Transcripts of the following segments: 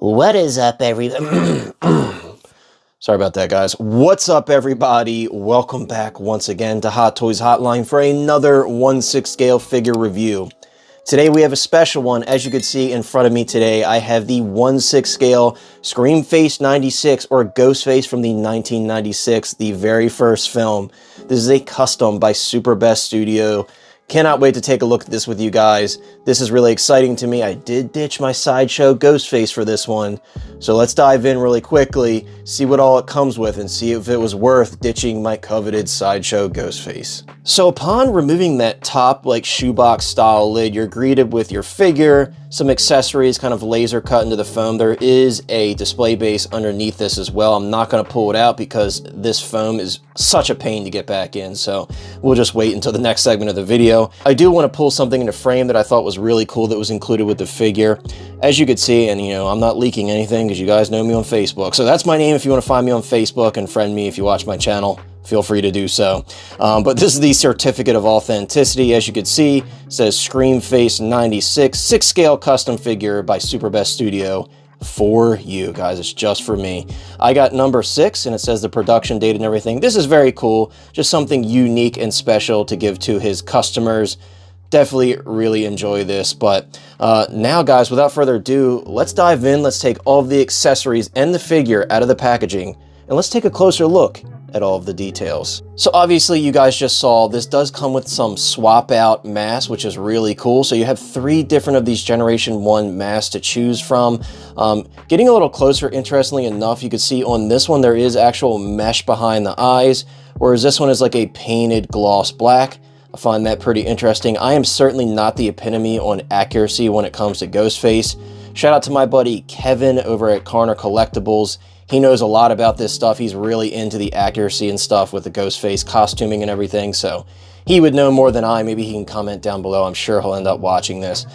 What is up, everybody? Sorry about that, guys. What's up, everybody? Welcome back once again to Hot Toys Hotline for another 1/6 scale figure review. Today we have a special one. As you can see in front of me today, I have the 1/6 scale Screamface 96 or Ghostface from the 1996, the very first film. This is a custom by SuperBest Studio. Cannot wait to take a look at this with you guys. This is really exciting to me. I did ditch my Sideshow Ghostface for this one. So let's dive in really quickly, see what all it comes with, and see if it was worth ditching my coveted Sideshow Ghostface. So upon removing that top like shoebox style lid, you're greeted with your figure, some accessories kind of laser cut into the foam. There is a display base underneath this as well. I'm not going to pull it out because this foam is such a pain to get back in. So we'll just wait until the next segment of the video. I do want to pull something into frame that I thought was really cool that was included with the figure. As you could see, and you know, I'm not leaking anything because you guys know me on Facebook. So that's my name if you want to find me on Facebook and friend me if you watch my channel. Feel free to do so. But this is the certificate of authenticity. As you can see, it says Screamface 96, 6 scale custom figure by SuperBest Studio for you guys. It's just for me. I got number 6 and it says the production date and everything. This is very cool. Just something unique and special to give to his customers. Definitely really enjoy this. But now, guys, without further ado, let's dive in. Let's take all of the accessories and the figure out of the packaging and let's take a closer look at all of the details. So obviously you guys just saw this does come with some swap out masks, which is really cool. So you have 3 different of these Generation 1 masks to choose from. Getting a little closer, interestingly enough, you can see on this one there is actual mesh behind the eyes, whereas this one is like a painted gloss black. I find that pretty interesting. I am certainly not the epitome on accuracy when it comes to Ghostface. Shout out to my buddy Kevin over at Collectibles. He knows a lot about this stuff. He's really into the accuracy and stuff with the Ghostface costuming and everything, so he would know more than I. Maybe he can comment down below. I'm sure he'll end up watching this.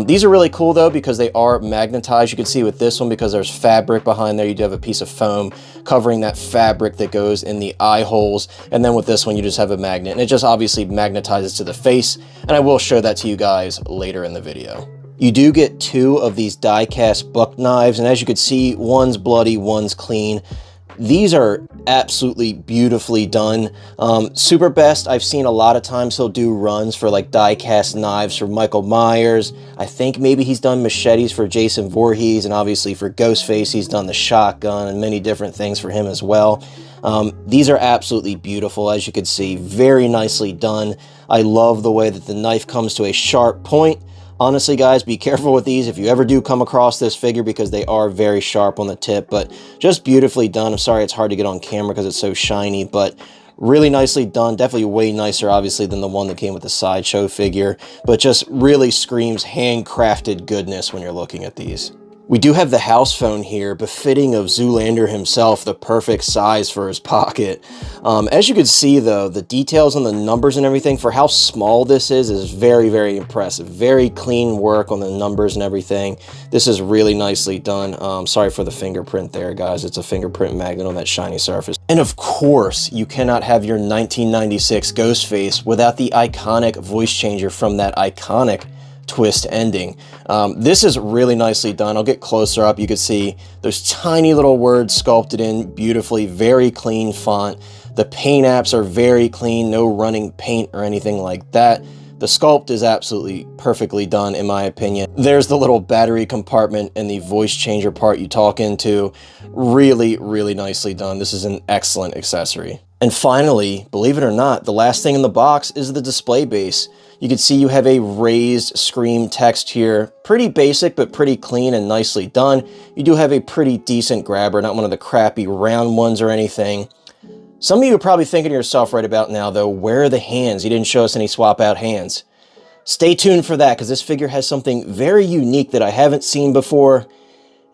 These are really cool, though, because they are magnetized. You can see with this one, because there's fabric behind there, you do have a piece of foam covering that fabric that goes in the eye holes. And then with this one, you just have a magnet, and it just obviously magnetizes to the face. And I will show that to you guys later in the video. You do get 2 of these die-cast buck knives, and as you can see, one's bloody, one's clean. These are absolutely beautifully done. SuperBest, I've seen a lot of times he'll do runs for like die-cast knives for Michael Myers. I think maybe he's done machetes for Jason Voorhees, and obviously for Ghostface, he's done the shotgun and many different things for him as well. These are absolutely beautiful, as you can see, very nicely done. I love the way that the knife comes to a sharp point. Honestly, guys, be careful with these if you ever do come across this figure because they are very sharp on the tip, but just beautifully done. I'm sorry it's hard to get on camera because it's so shiny, but really nicely done. Definitely way nicer, obviously, than the one that came with the Sideshow figure, but just really screams handcrafted goodness when you're looking at these. We do have the house phone here, befitting of Zoolander himself, the perfect size for his pocket. As you can see, though, the details on the numbers and everything for how small this is very, very impressive. Very clean work on the numbers and everything. This is really nicely done. Sorry for the fingerprint there, guys. It's a fingerprint magnet on that shiny surface. And of course, you cannot have your 1996 Ghostface without the iconic voice changer from that iconic twist ending. This is really nicely done. I'll get closer up. You can see those tiny little words sculpted in beautifully, very clean font. The paint apps are very clean, no running paint or anything like that. The sculpt is absolutely perfectly done, in my opinion. There's the little battery compartment and the voice changer part you talk into. Really, really nicely done. This is an excellent accessory. And finally, believe it or not, the last thing in the box is the display base. You can see you have a raised Scream text here. Pretty basic, but pretty clean and nicely done. You do have a pretty decent grabber, not one of the crappy round ones or anything. Some of you are probably thinking to yourself right about now, though, where are the hands? You didn't show us any swap out hands. Stay tuned for that, because this figure has something very unique that I haven't seen before.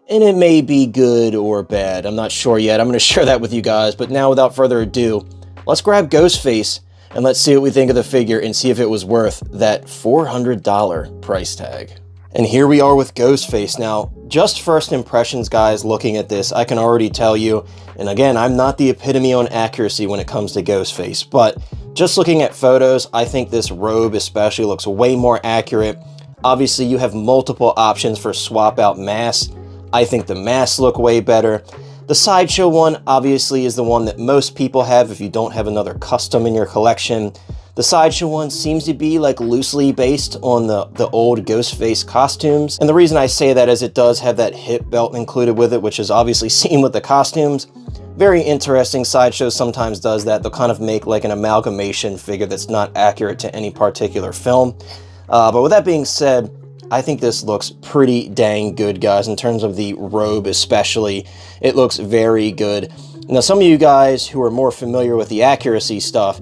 And it may be good or bad. I'm not sure yet. I'm going to share that with you guys. But now, without further ado, let's grab Ghostface and let's see what we think of the figure and see if it was worth that $400 price tag. And here we are with Ghostface. Now, just first impressions, guys, looking at this, I can already tell you, and again, I'm not the epitome on accuracy when it comes to Ghostface, but just looking at photos, I think this robe especially looks way more accurate. Obviously, you have multiple options for swap out masks. I think the masks look way better. The Sideshow one obviously is the one that most people have if you don't have another custom in your collection. The Sideshow one seems to be like loosely based on the old Ghostface costumes. And the reason I say that is it does have that hip belt included with it, which is obviously seen with the costumes. Very interesting. Sideshow sometimes does that. They'll kind of make like an amalgamation figure that's not accurate to any particular film. But with that being said, I think this looks pretty dang good, guys, in terms of the robe especially. It looks very good. Now, some of you guys who are more familiar with the accuracy stuff,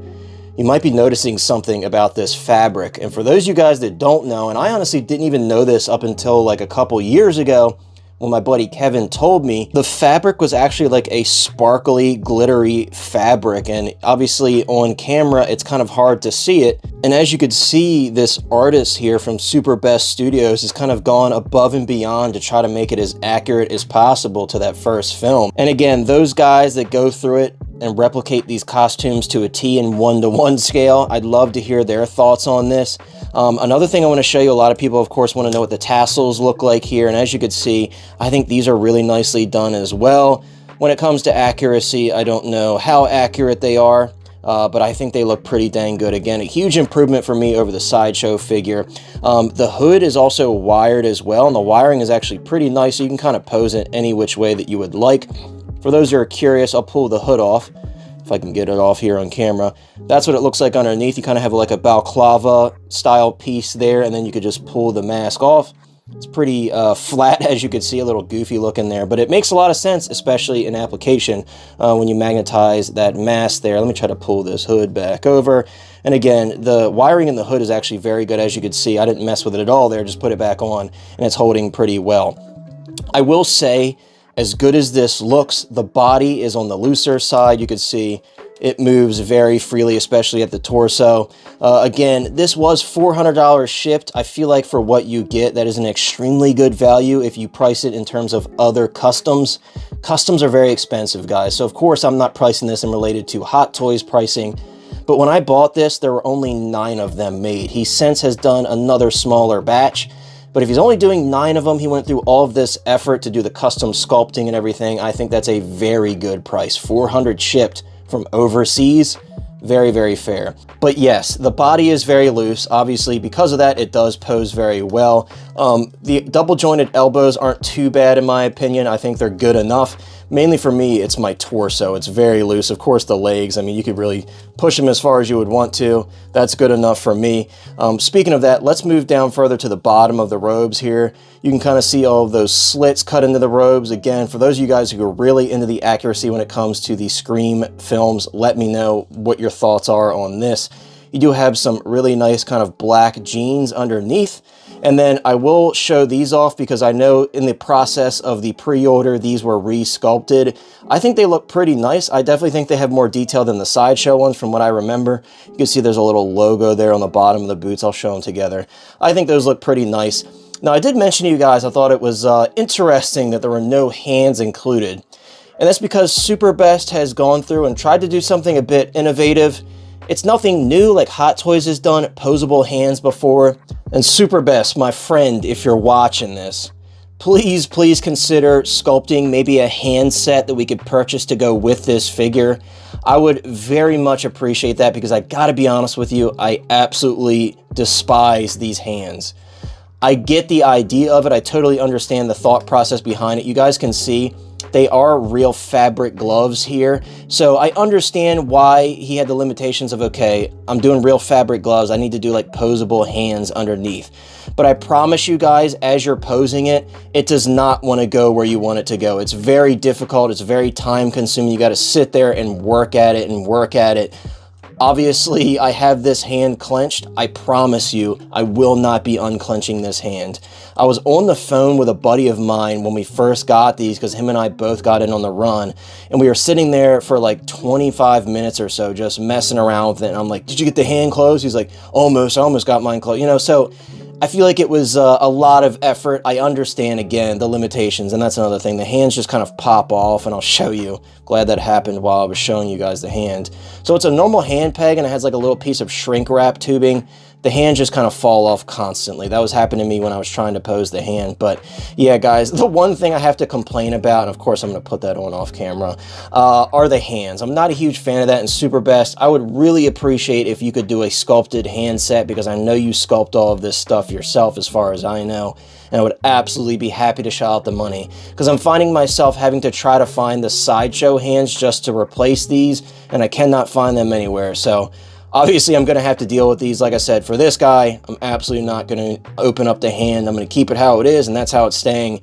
you might be noticing something about this fabric. And for those of you guys that don't know, and I honestly didn't even know this up until like a couple years ago, when my buddy Kevin told me, the fabric was actually like a sparkly, glittery fabric. And obviously on camera, it's kind of hard to see it. And as you could see, this artist here from SuperBest Studios has kind of gone above and beyond to try to make it as accurate as possible to that first film. And again, those guys that go through it and replicate these costumes to a T in 1:1 scale, I'd love to hear their thoughts on this. Another thing I want to show you, a lot of people of course want to know what the tassels look like here, and as you can see, I think these are really nicely done as well. When it comes to accuracy, I don't know how accurate they are, but I think they look pretty dang good. Again, a huge improvement for me over the Sideshow figure. The hood is also wired as well, and the wiring is actually pretty nice, so you can kind of pose it any which way that you would like. For those who are curious, I'll pull the hood off, if I can get it off here on camera. That's what it looks like underneath. You kind of have like a balaclava style piece there, and then you could just pull the mask off. It's pretty flat, as you can see, a little goofy looking there, but it makes a lot of sense, especially in application when you magnetize that mask there. Let me try to pull this hood back over. And again, the wiring in the hood is actually very good, as you can see. I didn't mess with it at all there, just put it back on, and it's holding pretty well. I will say, as good as this looks, the body is on the looser side. You can see it moves very freely, especially at the torso. Again, this was $400 shipped. I feel like for what you get, that is an extremely good value if you price it in terms of other customs. Customs are very expensive, guys. So of course, I'm not pricing this in related to Hot Toys pricing. But when I bought this, there were only 9 of them made. He since has done another smaller batch. But if he's only doing 9 of them, he went through all of this effort to do the custom sculpting and everything. I think that's a very good price. 400 shipped from overseas. Very, very fair. But yes, the body is very loose. Obviously, because of that, it does pose very well. The double jointed elbows aren't too bad in my opinion. I think they're good enough. Mainly for me, it's my torso. It's very loose. Of course, the legs, I mean, you could really push them as far as you would want to. That's good enough for me. Speaking of that, let's move down further to the bottom of the robes here. You can kind of see all of those slits cut into the robes. Again, for those of you guys who are really into the accuracy when it comes to the Scream films, let me know what your thoughts are on this. You do have some really nice kind of black jeans underneath. And then I will show these off because I know in the process of the pre-order, these were re-sculpted. I think they look pretty nice. I definitely think they have more detail than the Sideshow ones from what I remember. You can see there's a little logo there on the bottom of the boots. I'll show them together. I think those look pretty nice. Now, I did mention to you guys, I thought it was interesting that there were no hands included. And that's because SuperBest has gone through and tried to do something a bit innovative. It's nothing new like Hot Toys has done posable hands before. And SuperBest, my friend, if you're watching this, please consider sculpting maybe a hand set that we could purchase to go with this figure. I would very much appreciate that because I gotta be honest with you, I absolutely despise these hands. I get the idea of it. I totally understand the thought process behind it. You guys can see they are real fabric gloves here. So I understand why he had the limitations of, okay, I'm doing real fabric gloves. I need to do like posable hands underneath. But I promise you guys, as you're posing it, it does not want to go where you want it to go. It's very difficult. It's very time consuming. You got to sit there and work at it and work at it. Obviously, I have this hand clenched. I promise you, I will not be unclenching this hand. I was on the phone with a buddy of mine when we first got these because him and I both got in on the run. And we were sitting there for like 25 minutes or so just messing around with it. And I'm like, did you get the hand closed? He's like, almost. I almost got mine closed. You know, so I feel like it was a lot of effort. I understand, again, the limitations, and that's another thing. The hands just kind of pop off, and I'll show you. Glad that happened while I was showing you guys the hand. So it's a normal hand peg, and it has like a little piece of shrink wrap tubing the hands just kind of fall off constantly. That was happening to me when I was trying to pose the hand. But yeah, guys, the one thing I have to complain about, and of course I'm going to put that on off camera, are the hands. I'm not a huge fan of that in SuperBest. I would really appreciate if you could do a sculpted hand set, because I know you sculpt all of this stuff yourself as far as I know. And I would absolutely be happy to shell out the money, because I'm finding myself having to try to find the sideshow hands just to replace these, and I cannot find them anywhere. So obviously I'm going to have to deal with these. Like I said, for this guy, I'm absolutely not going to open up the hand. I'm going to keep it how it is, and that's how it's staying,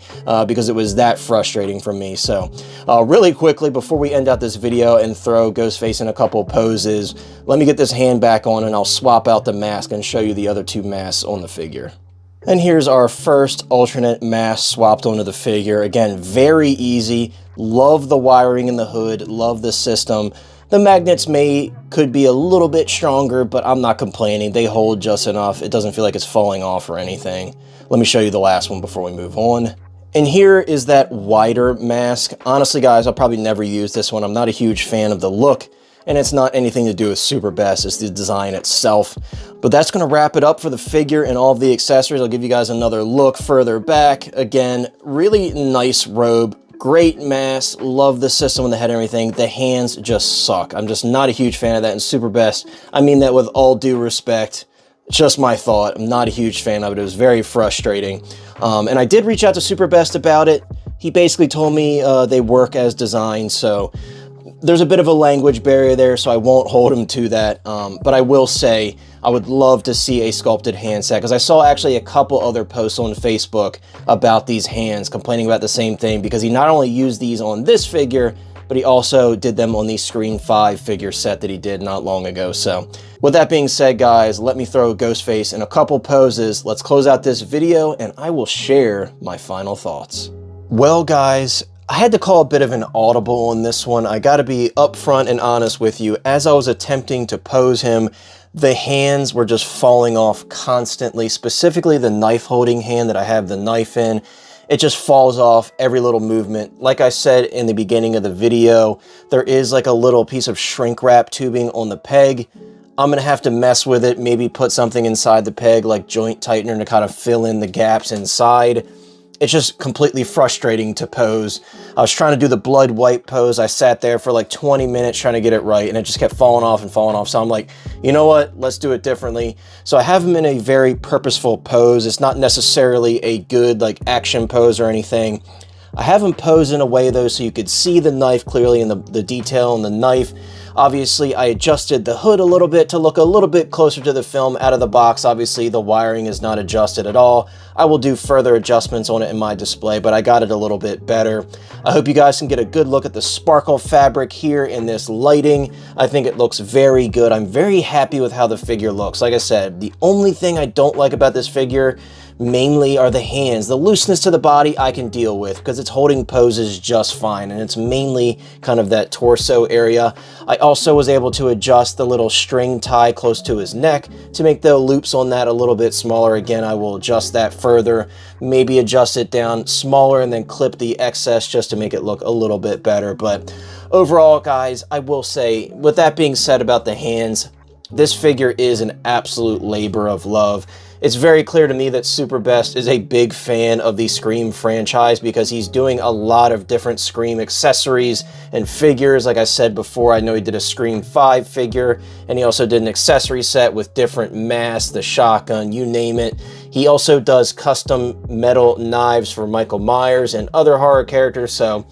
because it was that frustrating for me. So really quickly, before we end out this video and throw Ghostface in a couple poses, let me get this hand back on and I'll swap out the mask and show you the other two masks on the figure. And here's our first alternate mask swapped onto the figure. Again, very easy. Love the wiring in the hood, love the system. The magnets could be a little bit stronger, but I'm not complaining. They hold just enough. It doesn't feel like it's falling off or anything. Let me show you the last one before we move on. And here is that wider mask. Honestly, guys, I'll probably never use this one. I'm not a huge fan of the look, and it's not anything to do with SuperBest. It's the design itself. But that's going to wrap it up for the figure and all of the accessories. I'll give you guys another look further back. Again, really nice robe. Great mask, love the system on the head and everything. The hands just suck. I'm just not a huge fan of that in SuperBest. I mean that with all due respect. It's just my thought. I'm not a huge fan of it. It was very frustrating. And I did reach out to SuperBest about it. He basically told me they work as designed, so there's a bit of a language barrier there, so I won't hold him to that. But I will say I would love to see a sculpted hand set, because I saw actually a couple other posts on Facebook about these hands complaining about the same thing, because he not only used these on this figure, but he also did them on the Screen 5 figure set that he did not long ago. So with that being said, guys, let me throw Ghostface in a couple poses. Let's close out this video and I will share my final thoughts. Well, guys, I had to call a bit of an audible on this one. I gotta be upfront and honest with you. As I was attempting to pose him, the hands were just falling off constantly, specifically the knife holding hand that I have the knife in. It just falls off every little movement. Like I said in the beginning of the video, there is like a little piece of shrink wrap tubing on the peg. I'm gonna have to mess with it, maybe put something inside the peg like joint tightener to kind of fill in the gaps inside. It's just completely frustrating to pose. I was trying to do the blood white pose. I sat there for like 20 minutes trying to get it right, and it just kept falling off and falling off. So I'm like, you know what? Let's do it differently. So I have him in a very purposeful pose. It's not necessarily a good like action pose or anything. I have him pose in a way though so you could see the knife clearly and the detail on the knife. Obviously, I adjusted the hood a little bit to look a little bit closer to the film out of the box. Obviously, the wiring is not adjusted at all. I will do further adjustments on it in my display, but I got it a little bit better. I hope you guys can get a good look at the sparkle fabric here in this lighting. I think it looks very good. I'm very happy with how the figure looks. Like I said, the only thing I don't like about this figure mainly are the hands. The looseness to the body I can deal with because it's holding poses just fine, and it's mainly kind of that torso area. I also was able to adjust the little string tie close to his neck to make the loops on that a little bit smaller. Again, I will adjust that further, maybe adjust it down smaller and then clip the excess just to make it look a little bit better. But overall, guys, I will say, with that being said about the hands, this figure is an absolute labor of love. It's very clear to me that SuperBest is a big fan of the Scream franchise because he's doing a lot of different Scream accessories and figures. Like I said before, I know he did a Scream 5 figure, and he also did an accessory set with different masks, the shotgun, you name it. He also does custom metal knives for Michael Myers and other horror characters, so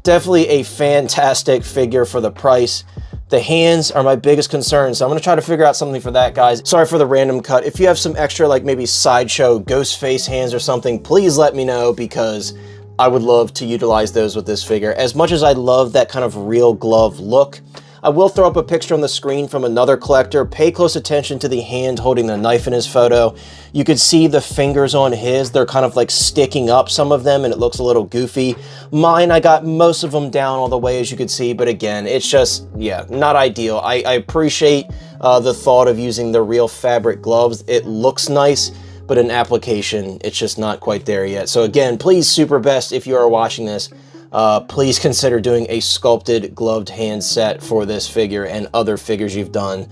definitely a fantastic figure for the price. The hands are my biggest concern, so I'm going to try to figure out something for that, guys. Sorry for the random cut. If you have some extra, like maybe sideshow Ghostface hands or something, please let me know because I would love to utilize those with this figure. As much as I love that kind of real glove look, I will throw up a picture on the screen from another collector. Pay close attention to the hand holding the knife in his photo. You could see the fingers on his. They're kind of like sticking up, some of them, and it looks a little goofy. Mine, I got most of them down all the way, as you could see, but again, it's just, yeah, not ideal. I appreciate the thought of using the real fabric gloves. It looks nice, but in application, it's just not quite there yet. So again, please, SuperBest, if you are watching this, please consider doing a sculpted gloved hand set for this figure and other figures you've done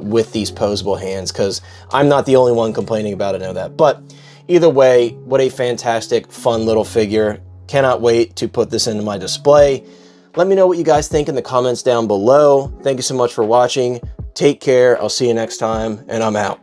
with these posable hands, because I'm not the only one complaining about it, I know that. But either way, what a fantastic, fun little figure. Cannot wait to put this into my display. Let me know what you guys think in the comments down below. Thank you so much for watching. Take care. I'll see you next time, and I'm out.